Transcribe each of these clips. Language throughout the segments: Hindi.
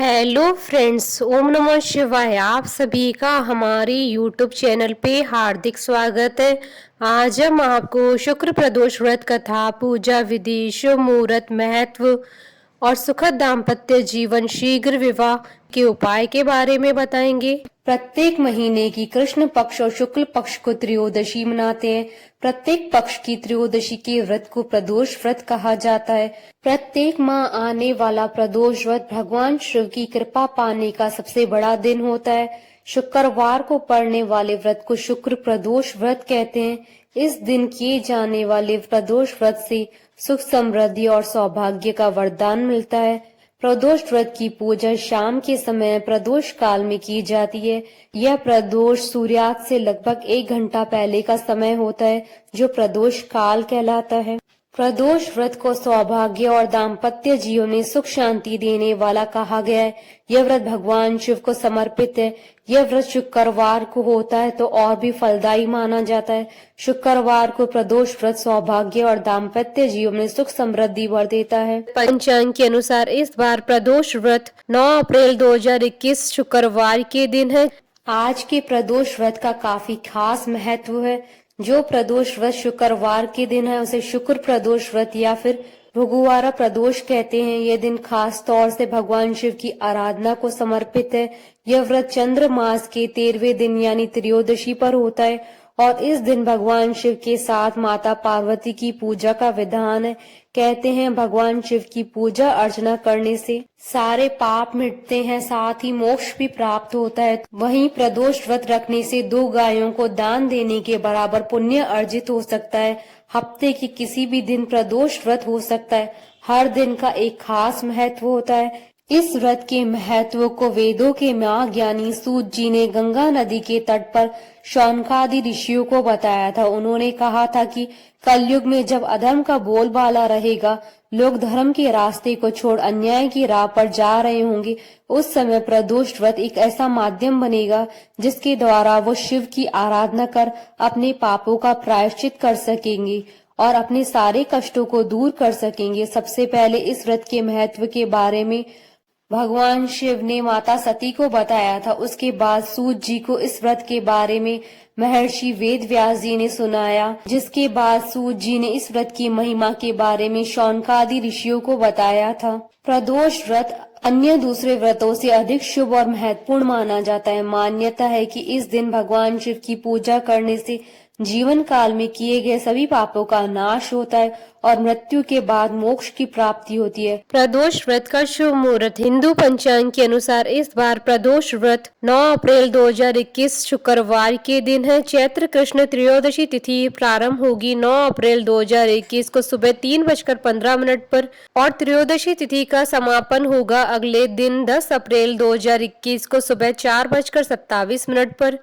हेलो फ्रेंड्स, ओम नमः शिवाय। आप सभी का हमारे यूट्यूब चैनल पे हार्दिक स्वागत है। आज हम आपको शुक्र प्रदोष व्रत कथा, पूजा विधि, शुभ मुहूर्त, महत्व और सुखद दाम्पत्य जीवन, शीघ्र विवाह के उपाय के बारे में बताएंगे। प्रत्येक महीने की कृष्ण पक्ष और शुक्ल पक्ष को त्रयोदशी मनाते हैं। प्रत्येक पक्ष की त्रयोदशी के व्रत को प्रदोष व्रत कहा जाता है। प्रत्येक माह आने वाला प्रदोष व्रत भगवान शिव की कृपा पाने का सबसे बड़ा दिन होता है। शुक्रवार को पड़ने वाले व्रत को शुक्र प्रदोष व्रत कहते हैं। इस दिन किए जाने वाले प्रदोष व्रत से सुख, समृद्धि और सौभाग्य का वरदान मिलता है। प्रदोष व्रत की पूजा शाम के समय प्रदोष काल में की जाती है। यह प्रदोष सूर्यास्त से लगभग 1 घंटा पहले का समय होता है, जो प्रदोष काल कहलाता है। प्रदोष व्रत को सौभाग्य और दाम्पत्य जीवन में सुख शांति देने वाला कहा गया है। यह व्रत भगवान शिव को समर्पित है। यह व्रत शुक्रवार को होता है तो और भी फलदायी माना जाता है। शुक्रवार को प्रदोष व्रत सौभाग्य और दाम्पत्य जीवन में सुख समृद्धि भर देता है। पंचांग के अनुसार इस बार प्रदोष व्रत 9 अप्रैल 2021 शुक्रवार के दिन है। आज के प्रदोष व्रत का काफी खास महत्व है। जो प्रदोष व्रत शुक्रवार के दिन है उसे शुक्र प्रदोष व्रत या फिर भृगुवारा प्रदोष कहते हैं। यह दिन खास तौर से भगवान शिव की आराधना को समर्पित है। यह व्रत चंद्र मास के 13वें दिन यानी त्रयोदशी पर होता है और इस दिन भगवान शिव के साथ माता पार्वती की पूजा का विधान है। कहते हैं भगवान शिव की पूजा अर्चना करने से सारे पाप मिटते हैं, साथ ही मोक्ष भी प्राप्त होता है। वहीं प्रदोष व्रत रखने से 2 गायों को दान देने के बराबर पुण्य अर्जित हो सकता है। हफ्ते के किसी भी दिन प्रदोष व्रत हो सकता है। हर दिन का एक खास महत्व होता है। इस व्रत के महत्व को वेदों के माँ ज्ञानी सूत जी ने गंगा नदी के तट पर शौनकादि ऋषियों को बताया था। उन्होंने कहा था कि कलयुग में जब अधर्म का बोलबाला रहेगा, लोग धर्म के रास्ते को छोड़ अन्याय की राह पर जा रहे होंगे, उस समय प्रदोष व्रत एक ऐसा माध्यम बनेगा जिसके द्वारा वो शिव की आराधना कर अपने पापों का प्रायश्चित कर सकेंगे और अपने सारे कष्टों को दूर कर सकेंगे। सबसे पहले इस व्रत के महत्व के बारे में भगवान शिव ने माता सती को बताया था। उसके बाद सूत जी को इस व्रत के बारे में महर्षि वेद व्यास जी ने सुनाया, जिसके बाद सूत जी ने इस व्रत की महिमा के बारे में शौनकादि ऋषियों को बताया था। प्रदोष व्रत अन्य दूसरे व्रतों से अधिक शुभ और महत्वपूर्ण माना जाता है। मान्यता है कि इस दिन भगवान शिव की पूजा करने से जीवन काल में किए गए सभी पापों का नाश होता है और मृत्यु के बाद मोक्ष की प्राप्ति होती है। प्रदोष व्रत का शुभ मुहूर्त हिंदू पंचांग के अनुसार इस बार प्रदोष व्रत 9 अप्रैल 2021 शुक्रवार के दिन है। चैत्र कृष्ण त्रयोदशी तिथि प्रारंभ होगी 9 अप्रैल 2021 को सुबह 3:15 पर और त्रयोदशी तिथि का समापन होगा अगले दिन 10 अप्रैल 2021 को सुबह 4:27 पर।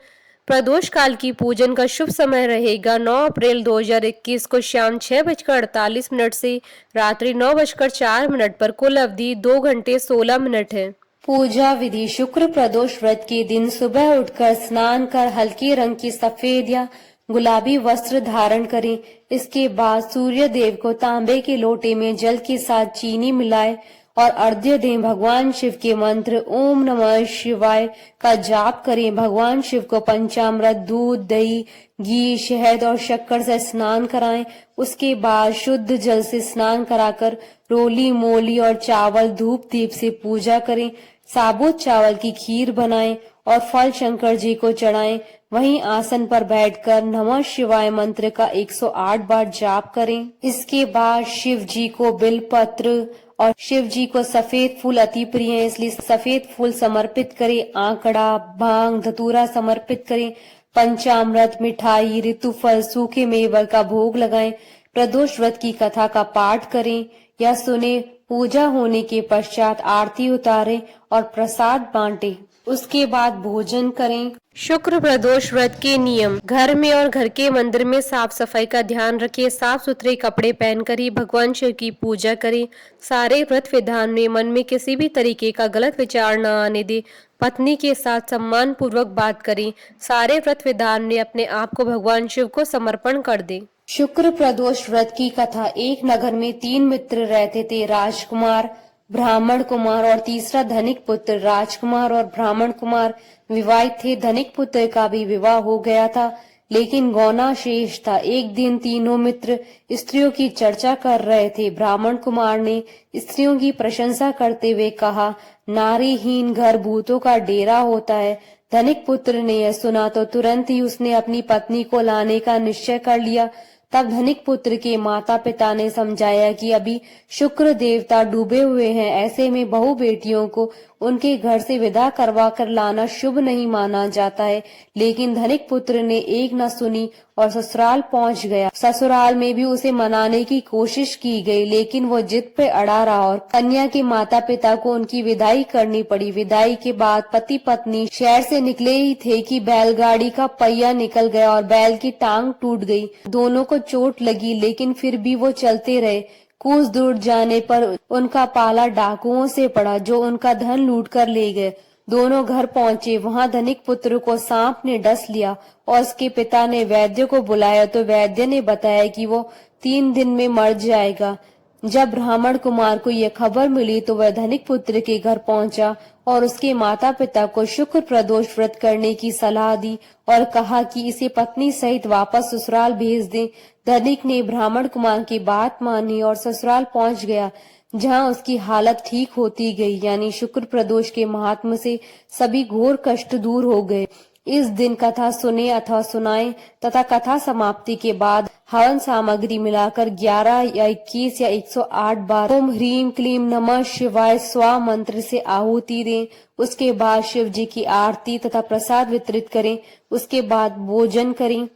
प्रदोष काल की पूजन का शुभ समय रहेगा 9 अप्रैल 2021 को शाम 6:48 से रात्रि 9:04 पर। कुल अवधि 2 घंटे 16 मिनट है। पूजा विधि शुक्र प्रदोष व्रत के दिन सुबह उठकर स्नान कर हल्के रंग की सफेद या गुलाबी वस्त्र धारण करें। इसके बाद सूर्य देव को तांबे के लोटे में जल के साथ चीनी मिलाए और अर्घ्य दें। भगवान शिव के मंत्र ओम नमः शिवाय का जाप करें। भगवान शिव को पंचामृत, दूध, दही, घी, शहद और शक्कर से स्नान कराएं। उसके बाद शुद्ध जल से स्नान कराकर रोली, मोली और चावल धूप दीप से पूजा करें। साबुत चावल की खीर बनाएं और फल शंकर जी को चढ़ाएं। वहीं आसन पर बैठकर नमः शिवाय मंत्र का 108 बार जाप करें। इसके बाद शिव जी को बिलपत्र और शिव जी को सफेद फूल अति प्रिय है, इसलिए सफेद फूल समर्पित करें। आंकड़ा, भांग, धतूरा समर्पित करें। पंचामृत, मिठाई, ऋतुफल, सूखे मेवा का भोग लगाएं। प्रदोष व्रत की कथा का पाठ करें या सुने। पूजा होने के पश्चात आरती उतारें और प्रसाद बांटें। उसके बाद भोजन करें। शुक्र प्रदोष व्रत के नियम। घर में और घर के मंदिर में साफ सफाई का ध्यान रखें। साफ सुथरे कपड़े पहनकर ही भगवान शिव की पूजा करें। सारे व्रत विधान में मन में किसी भी तरीके का गलत विचार न आने दे। पत्नी के साथ सम्मान पूर्वक बात करें। सारे व्रत विधान में अपने आप को भगवान शिव को समर्पण कर दें। शुक्र प्रदोष व्रत की कथा। एक नगर में 3 मित्र रहते थे। राजकुमार ब्राह्मण कुमार और तीसरा धनिक पुत्र राजकुमार और ब्राह्मण कुमार विवाहित थे। धनिक पुत्र का भी विवाह हो गया था, लेकिन गौना शेष था। एक दिन तीनों मित्र स्त्रियों की चर्चा कर रहे थे। ब्राह्मण कुमार ने स्त्रियों की प्रशंसा करते हुए कहा, नारीहीन घर भूतों का डेरा होता है। धनिक पुत्र ने यह सुना तो तुरंत ही उसने अपनी पत्नी को लाने का निश्चय कर लिया। तब धनिक पुत्र के माता पिता ने समझाया कि अभी शुक्र देवता डूबे हुए हैं, ऐसे में बहू बेटियों को उनके घर से विदा करवा कर लाना शुभ नहीं माना जाता है। लेकिन धनिक पुत्र ने एक न सुनी और ससुराल पहुंच गया। ससुराल में भी उसे मनाने की कोशिश की गई, लेकिन वो जिद पे अड़ा रहा और कन्या के माता पिता को उनकी विदाई करनी पड़ी। विदाई के बाद पति पत्नी शहर से निकले ही थे कि बैलगाड़ी का पहिया निकल गया और बैल की टांग टूट गई। दोनों को चोट लगी, लेकिन फिर भी वो चलते रहे। कुछ दूर जाने पर उनका पाला डाकुओं से पड़ा, जो उनका धन लूट कर ले गए। दोनों घर पहुंचे। वहां धनिक पुत्र को सांप ने डस लिया और उसके पिता ने वैद्य को बुलाया तो वैद्य ने बताया कि वो 3 दिन में मर जाएगा। जब ब्राह्मण कुमार को यह खबर मिली तो वह धनिक पुत्र के घर पहुंचा और उसके माता पिता को शुक्र प्रदोष व्रत करने की सलाह दी और कहा कि इसे पत्नी सहित वापस ससुराल भेज दें। धनिक ने ब्राह्मण कुमार की बात मानी और ससुराल पहुंच गया, जहां उसकी हालत ठीक होती गई। यानी शुक्र प्रदोष के महात्म से सभी घोर कष्ट दूर हो गए। इस दिन कथा सुने अथवा सुनाएं तथा कथा समाप्ति के बाद हवन सामग्री मिलाकर 11 या 21 या 108 बार ओम ह्रीम क्लीम नमः शिवाय स्वा मंत्र से आहुति दें। उसके बाद शिव जी की आरती तथा प्रसाद वितरित करें। उसके बाद भोजन करें।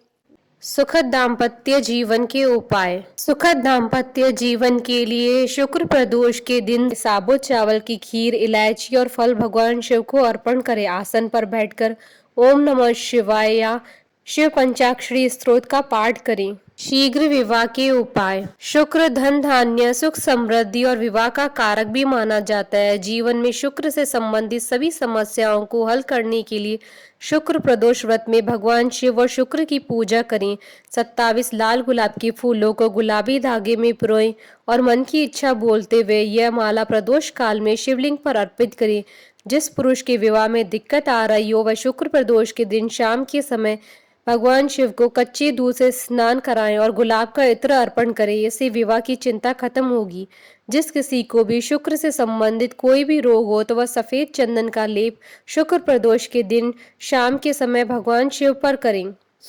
सुखद दाम्पत्य जीवन के उपाय। सुखद दाम्पत्य जीवन के लिए शुक्र प्रदोष के दिन साबुत चावल की खीर, इलायची और फल भगवान शिव को अर्पण करें। आसन पर बैठकर ओम नमः शिवाय या शिव पंचाक्षरी स्तोत्र का पाठ करें। शीघ्र विवाह के उपाय। शुक्र धन धान्य सुख समृद्धि और विवाह का कारक भी माना जाता है। जीवन में शुक्र से संबंधित सभी समस्याओं को हल करने के लिए शुक्र प्रदोष व्रत में भगवान शिव और शुक्र की पूजा करें। 27 लाल गुलाब के फूलों को गुलाबी धागे में पिरोएं और मन की इच्छा बोलते हुए यह माला प्रदोष काल में शिवलिंग पर अर्पित करें। जिस पुरुष के विवाह में दिक्कत आ रही हो वह शुक्र प्रदोष के दिन शाम के समय भगवान शिव को कच्चे दूध से स्नान कराएं और गुलाब का इत्र अर्पण करें। इससे विवाह की चिंता खत्म होगी। जिस किसी को भी शुक्र से संबंधित कोई भी रोग हो तो वह सफेद चंदन का लेप शुक्र प्रदोष के दिन शाम के समय भगवान शिव पर करें।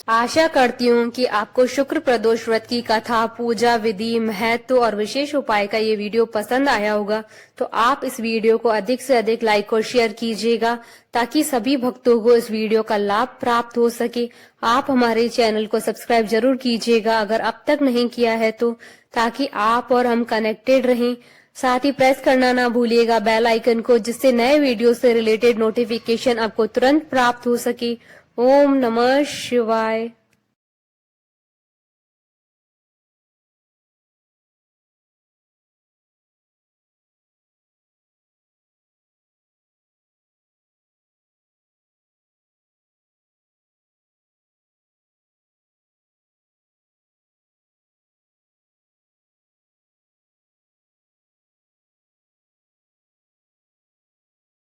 आशा करती हूँ कि आपको शुक्र प्रदोष व्रत की कथा, पूजा विधि, महत्व और विशेष उपाय का ये वीडियो पसंद आया होगा। तो आप इस वीडियो को अधिक से अधिक लाइक और शेयर कीजिएगा ताकि सभी भक्तों को इस वीडियो का लाभ प्राप्त हो सके। आप हमारे चैनल को सब्सक्राइब जरूर कीजिएगा अगर अब तक नहीं किया है तो, ताकि आप और हम कनेक्टेड रहें। साथ ही प्रेस करना ना भूलिएगा बेल आइकन को, जिससे नए वीडियो से रिलेटेड नोटिफिकेशन आपको तुरंत प्राप्त हो सके। ओम नमः शिवाय।